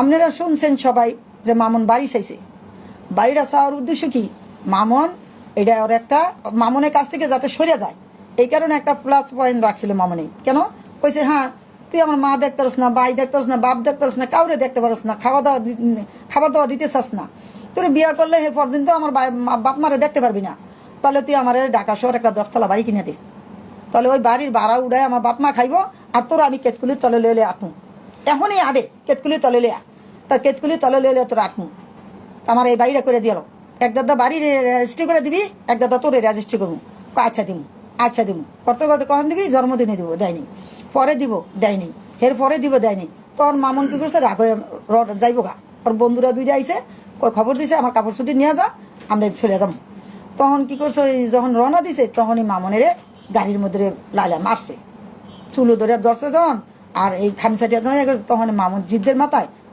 আপনারা শুনছেন সবাই যে মামুন বাড়ি চাইছে। বাড়িটা চাওয়ার উদ্দেশ্য কি? মামুন এটা ওর একটা মামুনের কাছ থেকে যাতে সরে যায় এই কারণে একটা প্লাস পয়েন্ট রাখছিল মামুনি। কেন কইছে, হ্যাঁ তুই আমার মা দেখতে পারস না, ভাই দেখতে পারস না, বাপ দেখতে পারস না, কাউরে দেখতে পারস না, খাবার দাওয়া দিতে চাস না, তোর বিয়ে করলে এরপর দিন তো আমার বাপ মারে দেখতে পারবি না, তাহলে তুই আমার ঢাকা শহর একটা 10তলা বাড়ি কিনে দে, তাহলে ওই বাড়ির ভাড়া উড়ায় আমার বাপ মা খাইব, আর তোর আমি কেতকুলির তলে লইলে আটমু, এখনই আদে কেতকুলির তলে লিয়া, তা কেতকুলির তলে লইলে তোর আটমু, আমার এই বাড়িটা করে দিল, এক দাদা বাড়ি রেজিস্ট্রি করে দিবি, এক দাদা তোর রেজিস্ট্রি করবো, আচ্ছা দিমু, আচ্ছা দিমু, করতে করতে কখন দিবি, জন্মদিনে দিব, দেয়নি, পরে দিব, দেয়নি, এর পরে দিব, দেয়নি, তোর মামুন কি করছে, রাগ হয়ে যাইব গা, ওর বন্ধুরা দুইটা আইসে, খবর দিছে আমার কাপড় ছুটি নিয়ে যা, আমরা চলে যাবো। তখন কি করছে, ওই যখন রওনা দিছে তখনই মামুনের গাড়ির মধ্যে লাইলা মারছে, চুলো ধরে ধরছে যখন, আর এই খামচাটিয়া তখন মামুন জিদ্দের মাথায়